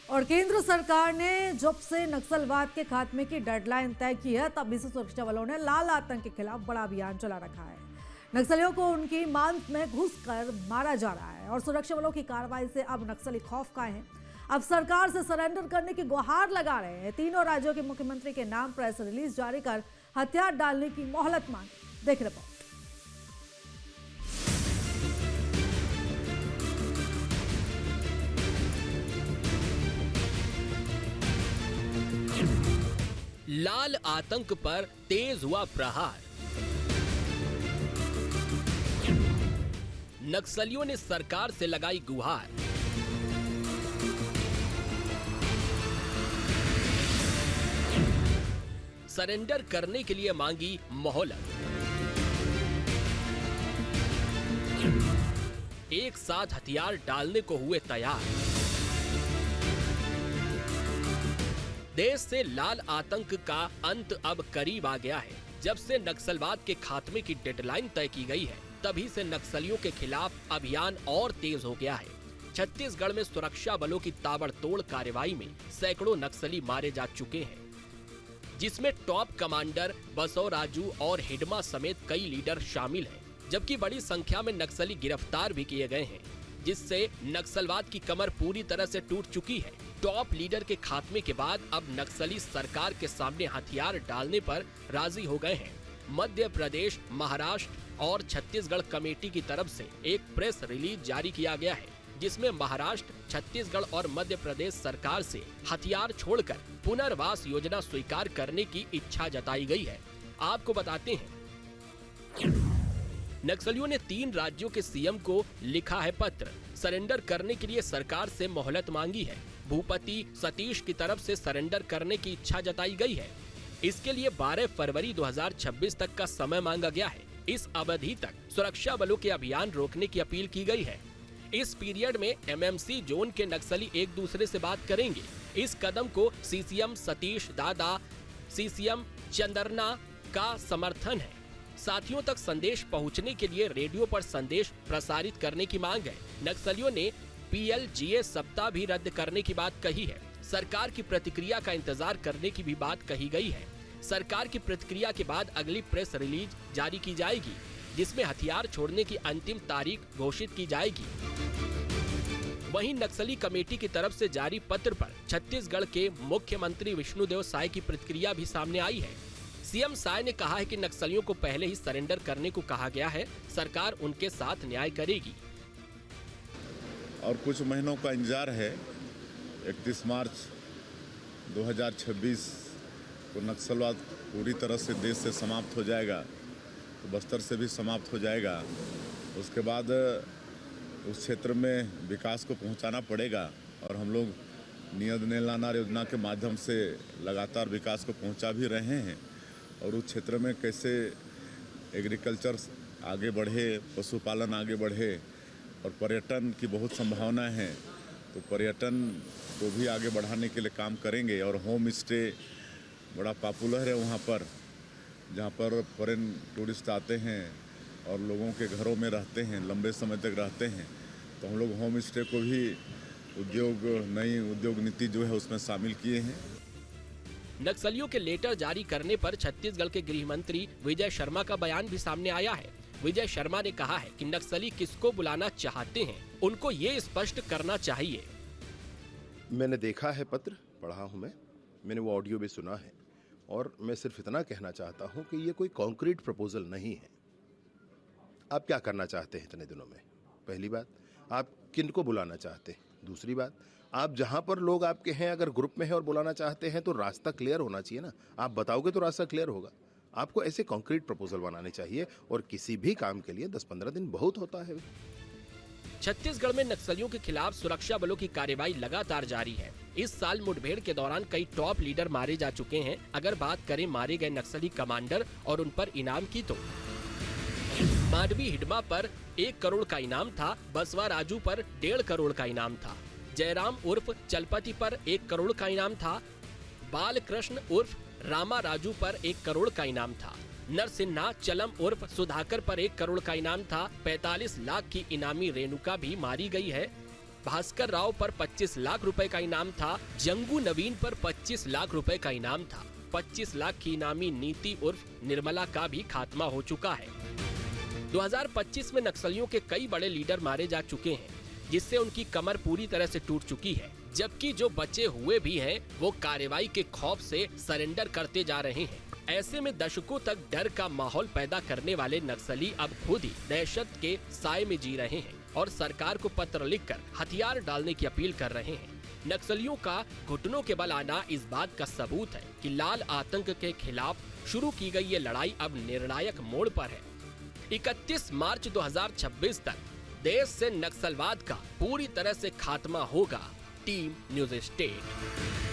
और केंद्र सरकार ने जब से नक्सलवाद के खात्मे की डेडलाइन तय की है तभी से सुरक्षा बलों ने लाल आतंक के खिलाफ बड़ा अभियान चला रखा है। नक्सलियों को उनकी मांग में घुसकर मारा जा रहा है और सुरक्षा बलों की कार्रवाई से अब नक्सली खौफ खाए हैं। अब सरकार से सरेंडर करने की गुहार लगा रहे हैं। तीनों राज्यों के मुख्यमंत्री के नाम प्रेस रिलीज जारी कर हथियार डालने की मोहलत मांगी। देख रिपोर्ट। लाल आतंक पर तेज हुआ प्रहार। नक्सलियों ने सरकार से लगाई गुहार। सरेंडर करने के लिए मांगी मोहलत। एक साथ हथियार डालने को हुए तैयार। देश से लाल आतंक का अंत अब करीब आ गया है। जब से नक्सलवाद के खात्मे की डेडलाइन तय की गई है तभी से नक्सलियों के खिलाफ अभियान और तेज हो गया है। छत्तीसगढ़ में सुरक्षा बलों की ताबड़तोड़ कार्रवाई में सैकड़ों नक्सली मारे जा चुके हैं, जिसमें टॉप कमांडर बसवराजू और हिडमा समेत कई लीडर शामिल हैं, जबकि बड़ी संख्या में नक्सली गिरफ्तार भी किए गए हैं, जिससे नक्सलवाद की कमर पूरी तरह से टूट चुकी है। टॉप लीडर के खात्मे के बाद अब नक्सली सरकार के सामने हथियार डालने पर राजी हो गए हैं। मध्य प्रदेश, महाराष्ट्र और छत्तीसगढ़ कमेटी की तरफ से एक प्रेस रिलीज जारी किया गया है, जिसमें महाराष्ट्र, छत्तीसगढ़ और मध्य प्रदेश सरकार से हथियार छोड़कर पुनर्वास योजना स्वीकार करने की इच्छा जताई गई है। आपको बताते हैं, नक्सलियों ने 3 राज्यों के सीएम को लिखा है पत्र। सरेंडर करने के लिए सरकार से मोहलत मांगी है। भूपति सतीश की तरफ से सरेंडर करने की इच्छा जताई गई है। इसके लिए 12 फरवरी 2026 तक का समय मांगा गया है। इस अवधि तक सुरक्षा बलों के अभियान रोकने की अपील की गई है। इस पीरियड में एमएमसी जोन के नक्सली एक दूसरे से बात करेंगे। इस कदम को सीसीएम सतीश दादा, सीसीएम चंद्रना का समर्थन है। साथियों तक संदेश पहुंचने के लिए रेडियो पर संदेश प्रसारित करने की मांग है। नक्सलियों ने पीएलजीए सप्ताह भी रद्द करने की बात कही है। सरकार की प्रतिक्रिया का इंतजार करने की भी बात कही गई है। सरकार की प्रतिक्रिया के बाद अगली प्रेस रिलीज जारी की जाएगी, जिसमें हथियार छोड़ने की अंतिम तारीख घोषित की जाएगी। वहीं नक्सली कमेटी की तरफ से जारी पत्र पर छत्तीसगढ़ के मुख्यमंत्री विष्णुदेव साय की प्रतिक्रिया भी सामने आई है। सीएम साय ने कहा है कि नक्सलियों को पहले ही सरेंडर करने को कहा गया है, सरकार उनके साथ न्याय करेगी। और कुछ महीनों का इंतजार है। 31 मार्च 2026 को नक्सलवाद पूरी तरह से देश से समाप्त हो जाएगा, तो बस्तर से भी समाप्त हो जाएगा। उसके बाद उस क्षेत्र में विकास को पहुंचाना पड़ेगा और हम लोग नियत नीलानार योजना के माध्यम से लगातार विकास को पहुंचा भी रहे हैं। और उस क्षेत्र में कैसे एग्रीकल्चर आगे बढ़े, पशुपालन आगे बढ़े और पर्यटन की बहुत संभावना है, तो पर्यटन को भी आगे बढ़ाने के लिए काम करेंगे। और होम स्टे बड़ा पॉपुलर है वहाँ पर, जहाँ पर फॉरेन टूरिस्ट आते हैं और लोगों के घरों में रहते हैं, लंबे समय तक रहते हैं। तो हम लोग होम स्टे को भी नई उद्योग नीति जो है उसमें शामिल किए हैं। नक्सलियों के लेटर जारी करने पर छत्तीसगढ़ के गृह मंत्री विजय शर्मा का बयान भी सामने आया है। विजय शर्मा ने कहा है कि नक्सली किसको बुलाना चाहते हैं, उनको ये स्पष्ट करना चाहिए। मैंने देखा है पत्र, पढ़ा हूँ मैंने वो ऑडियो भी सुना है, और मैं सिर्फ इतना कहना चाहता हूँ कि ये कोई कॉन्क्रीट प्रपोजल नहीं है। आप क्या करना चाहते हैं इतने दिनों में? पहली बात, आप किन को बुलाना चाहते हैं? दूसरी बात, आप जहां पर लोग आपके हैं अगर ग्रुप में है और बुलाना चाहते हैं तो रास्ता क्लियर होना चाहिए ना। आप बताओगे तो रास्ता क्लियर होगा। आपको ऐसे कॉन्क्रीट प्रपोजल बनाने चाहिए, और किसी भी काम के लिए 10-15 दिन बहुत होता है। छत्तीसगढ़ में नक्सलियों के खिलाफ सुरक्षा बलों की कार्रवाई लगातार जारी है। इस साल मुठभेड़ के दौरान कई टॉप लीडर मारे जा चुके हैं। अगर बात करें मारे गए नक्सली कमांडर और उन पर इनाम की, तो मांडवी हिडमा पर 1 करोड़ का इनाम था, बसवा राजू पर 1.5 करोड़ का इनाम था, जयराम उर्फ चलपति पर 1 करोड़ का इनाम था, बालकृष्ण उर्फ रामा राजू पर 1 करोड़ का इनाम था, नरसिन्हा चलम उर्फ सुधाकर पर 1 करोड़ का इनाम था। 45 लाख की इनामी रेणुका भी मारी गई है। भास्कर राव पर 25 लाख रुपए का इनाम था। जंगू नवीन पर 25 लाख रुपए का इनाम था। 25 लाख की इनामी नीति उर्फ निर्मला का भी खात्मा हो चुका है। 2025 में नक्सलियों के कई बड़े लीडर मारे जा चुके हैं, जिससे उनकी कमर पूरी तरह से टूट चुकी है, जबकि जो बचे हुए भी हैं वो कार्रवाई के खौफ से सरेंडर करते जा रहे हैं। ऐसे में दशकों तक डर का माहौल पैदा करने वाले नक्सली अब खुद ही दहशत के साए में जी रहे हैं और सरकार को पत्र लिखकर हथियार डालने की अपील कर रहे हैं। नक्सलियों का घुटनों के बल आना इस बात का सबूत है कि लाल आतंक के खिलाफ शुरू की गई ये लड़ाई अब निर्णायक मोड़ पर है। 31 मार्च 2026 तक देश से नक्सलवाद का पूरी तरह से खात्मा होगा। Team news state.